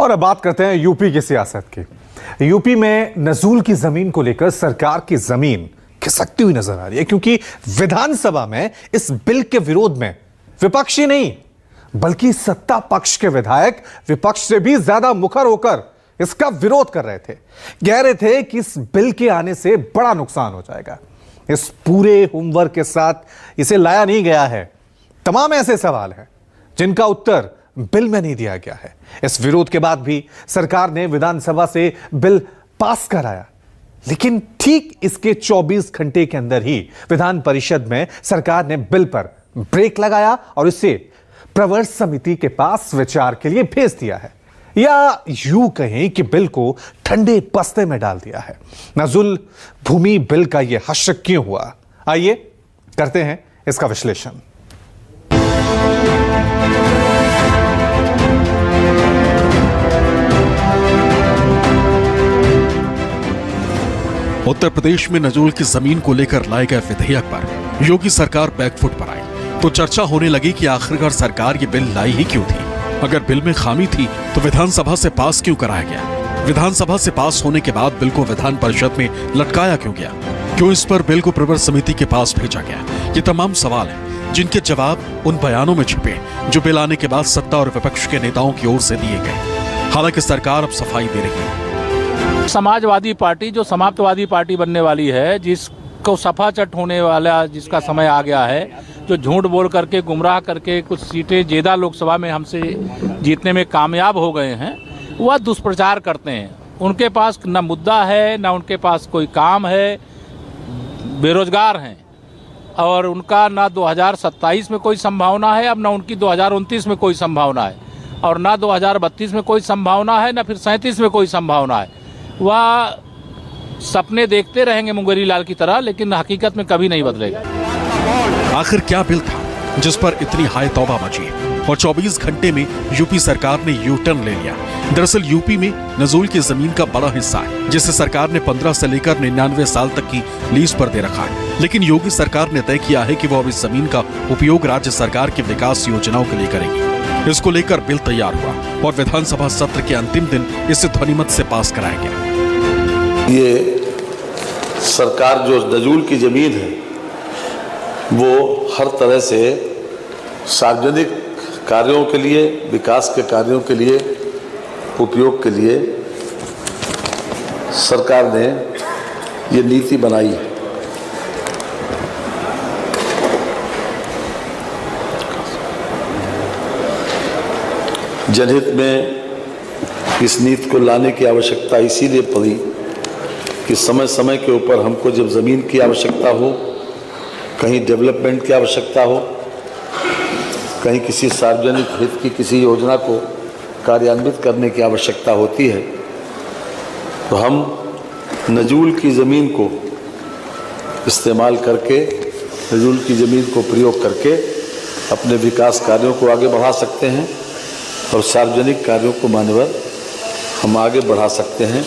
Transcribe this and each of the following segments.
और अब बात करते हैं यूपी की सियासत की। यूपी में नजूल की जमीन को लेकर सरकार की जमीन खिसकती हुई नजर आ रही है, क्योंकि विधानसभा में इस बिल के विरोध में विपक्षी नहीं बल्कि सत्ता पक्ष के विधायक विपक्ष से भी ज्यादा मुखर होकर इसका विरोध कर रहे थे। कह रहे थे कि इस बिल के आने से बड़ा नुकसान हो जाएगा। इस पूरे होमवर्क के साथ इसे लाया नहीं गया है। तमाम ऐसे सवाल हैं जिनका उत्तर बिल में नहीं दिया गया है। इस विरोध के बाद भी सरकार ने विधानसभा से बिल पास कराया, लेकिन ठीक इसके 24 घंटे के अंदर ही विधान परिषद में सरकार ने बिल पर ब्रेक लगाया और इसे प्रवर समिति के पास विचार के लिए भेज दिया है, या यूं कहें कि बिल को ठंडे बस्ते में डाल दिया है। नजुल भूमि बिल का यह हश्र क्यों हुआ, आइए करते हैं इसका विश्लेषण। उत्तर प्रदेश में नजूल की जमीन को लेकर लाए गए विधेयक पर योगी सरकार बैकफुट पर आई तो चर्चा होने लगी कि आखिरकार सरकार ये बिल लाई ही क्यों थी। अगर बिल में खामी थी तो विधानसभा से पास क्यों कराया गया? विधानसभा से पास होने के बाद बिल को विधान परिषद में लटकाया क्यों गया? क्यों इस पर बिल को प्रवर समिति के पास भेजा गया? ये तमाम सवाल हैं जिनके जवाब उन बयानों में छिपे जो बिल आने के बाद सत्ता और विपक्ष के नेताओं की ओर से दिए गए। हालांकि सरकार अब सफाई दे रही है। समाजवादी पार्टी जो समाप्तवादी पार्टी बनने वाली है, जिसको सफाचट होने वाला जिसका समय आ गया है, जो झूठ बोल करके गुमराह करके कुछ सीटें जेदा लोकसभा में हमसे जीतने में कामयाब हो गए हैं, वह दुष्प्रचार करते हैं। उनके पास न मुद्दा है, न उनके पास कोई काम है, बेरोजगार हैं और उनका न 2027 में कोई संभावना है, अब न उनकी 2029 में कोई संभावना है और न 2032 में कोई संभावना है, न फिर 37 में कोई संभावना है। वह सपने देखते रहेंगे मुंगेरी लाल की तरह, लेकिन हकीकत में कभी नहीं बदलेगा। आखिर क्या बिल था जिस पर इतनी हाय तौबा मची और 24 घंटे में यूपी सरकार ने यू टर्न ले लिया? दरअसल यूपी में नजूल की जमीन का बड़ा हिस्सा है जिसे सरकार ने 15 से लेकर 99 साल तक की लीज पर दे रखा है, लेकिन योगी सरकार ने तय किया है कि वो अब इस जमीन का उपयोग राज्य सरकार की विकास योजनाओं के लिए करेगी। इसको लेकर बिल तैयार हुआ और विधानसभा सत्र के अंतिम दिन इसे ध्वनिमत से पास कराया गया। ये सरकार जो नजूल की जमीन है वो हर तरह से सार्वजनिक कार्यों के लिए, विकास के कार्यों के लिए, उपयोग के लिए सरकार ने ये नीति बनाई है। जनहित में इस नीति को लाने की आवश्यकता इसीलिए पड़ी कि समय समय के ऊपर हमको जब ज़मीन की आवश्यकता हो, कहीं डेवलपमेंट की आवश्यकता हो, कहीं किसी सार्वजनिक हित की किसी योजना को कार्यान्वित करने की आवश्यकता होती है, तो हम नजूल की ज़मीन को इस्तेमाल करके, नजूल की ज़मीन को प्रयोग करके अपने विकास कार्यों को आगे बढ़ा सकते हैं और सार्वजनिक कार्यों को मान्यवर हम आगे बढ़ा सकते हैं।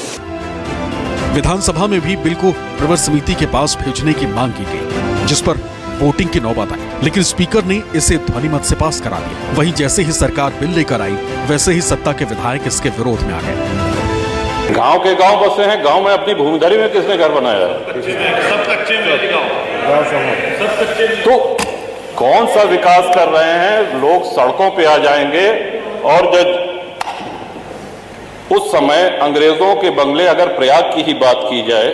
विधानसभा में भी बिल को प्रवर समिति के पास भेजने की मांग की गई, जिस पर वोटिंग की नौबत आई, लेकिन स्पीकर ने इसे ध्वनिमत से पास करा दिया। वहीं जैसे ही सरकार बिल लेकर आई, वैसे ही सत्ता के विधायक इसके विरोध में आ गए। गांव के गांव बसे हैं, गांव में अपनी भूमिधरी में किसने घर बनाया? सब कच्चे में सब कच्चे। तो कौन सा विकास कर रहे हैं? लोग सड़कों पे आ जाएंगे और जब उस समय अंग्रेजों के बंगले, अगर प्रयाग की ही बात की जाए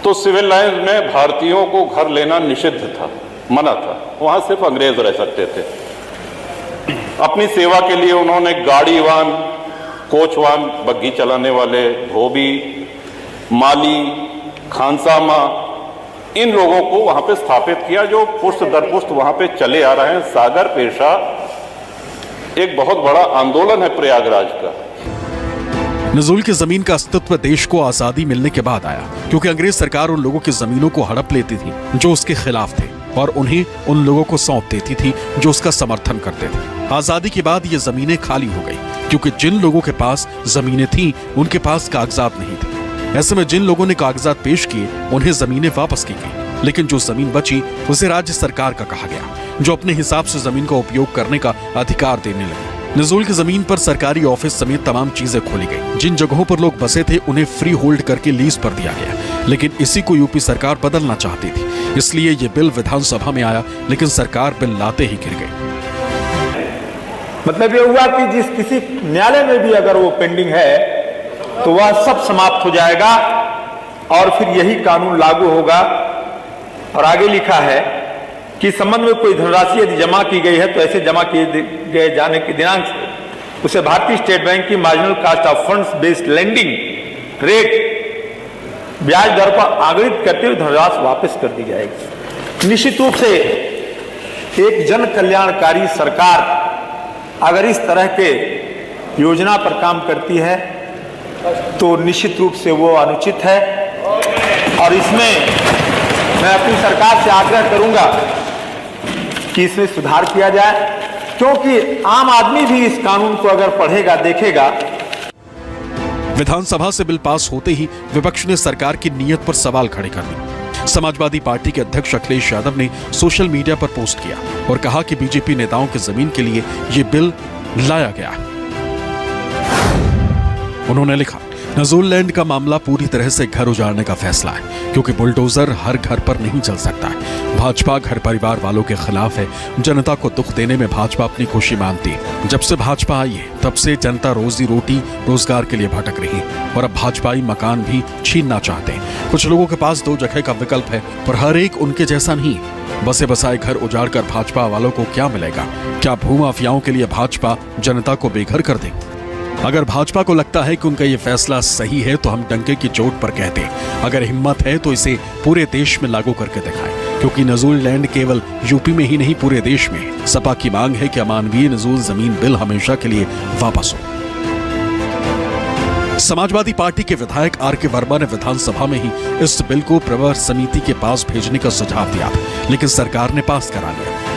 तो सिविल लाइंस में भारतीयों को घर लेना निषिद्ध था, मना था। वहां सिर्फ अंग्रेज रह सकते थे। अपनी सेवा के लिए उन्होंने गाड़ीवान, कोचवान, बग्घी चलाने वाले, धोबी, माली, खानसामा, इन लोगों को वहां पे स्थापित किया, जो पुष्ट दर पुष्ट वहां पे चले आ रहे हैं। सागर पेशा एक बहुत बड़ा आंदोलन है प्रयागराज का। नजूल की जमीन का अस्तित्व देश को आजादी मिलने के बाद आया, क्योंकि अंग्रेज सरकार उन लोगों की जमीनों को हड़प लेती थी जो उसके खिलाफ थे और उन्हें उन लोगों को सौंप देती थी जो उसका समर्थन करते थे। आजादी के बाद ये जमीनें खाली हो गई, क्योंकि जिन लोगों के पास जमीनें थीं उनके पास कागजात नहीं थे। ऐसे में जिन लोगों ने कागजात पेश किए उन्हें जमीनें वापस की गई, लेकिन जो जमीन बची उसे राज्य सरकार का कहा गया, जो अपने हिसाब से जमीन का उपयोग करने का अधिकार देने लगी। नजूल की जमीन पर सरकारी ऑफिस समेत तमाम चीजें खोली गई। जिन जगहों पर लोग बसे थे उन्हें फ्री होल्ड करके लीज पर दिया गया, लेकिन इसी को यूपी सरकार बदलना चाहती थी। इसलिए ये बिल विधानसभा में आया, लेकिन सरकार बिल लाते ही गिर गई। मतलब ये हुआ कि जिस किसी न्यायालय में भी अगर वो पेंडिंग है तो वह सब समाप्त हो जाएगा और फिर यही कानून लागू होगा। और आगे लिखा है कि संबंध में कोई धनराशि यदि जमा की गई है तो ऐसे जमा किए गए जाने के दिनांक से उसे भारतीय स्टेट बैंक की marginal cost of funds based lending rate ब्याज दर पर आगृहित करते हुए धनराशि वापस कर दी जाएगी। निश्चित रूप से एक जन कल्याणकारी सरकार अगर इस तरह के योजना पर काम करती है तो निश्चित रूप से वो अनुचित है और इसमें मैं अपनी सरकार से आग्रह करूंगा कि इसमें सुधार किया जाए, क्योंकि आम आदमी भी इस कानून को अगर पढ़ेगा देखेगा। विधानसभा से बिल पास होते ही विपक्ष ने सरकार की नीयत पर सवाल खड़े कर दिए। समाजवादी पार्टी के अध्यक्ष अखिलेश यादव ने सोशल मीडिया पर पोस्ट किया और कहा कि बीजेपी नेताओं की जमीन के लिए ये बिल लाया गया। उन्होंने लिखा, नजूल लैंड का मामला पूरी तरह से घर उजाड़ने का फैसला है, क्योंकि बुलडोजर हर घर पर नहीं चल सकता है। भाजपा घर परिवार वालों के खिलाफ है। जनता को दुख देने में भाजपा अपनी खुशी मानती है। जब से भाजपा आई है तब से जनता रोजी रोटी रोजगार के लिए भटक रही है और अब भाजपाई मकान भी छीनना चाहते हैं। कुछ लोगों के पास 2 जगह का विकल्प है, पर हर एक उनके जैसा नहीं। बसे बसाए घर उजाड़ कर भाजपा वालों को क्या मिलेगा? क्या भूमाफियाओं के लिए भाजपा जनता को बेघर कर दे? अगर भाजपा को लगता है कि उनका ये फैसला सही है तो हम डंके की चोट पर कहते हैं, अगर हिम्मत है तो इसे पूरे देश में लागू करके दिखाएं, क्योंकि नजूल लैंड केवल यूपी में ही नहीं पूरे देश में है। सपा की मांग है कि अमानवीय नजूल जमीन बिल हमेशा के लिए वापस हो। समाजवादी पार्टी के विधायक आर.के. वर्मा ने विधानसभा में ही इस बिल को प्रवर समिति के पास भेजने का सुझाव दिया था, लेकिन सरकार ने पास करा लिया।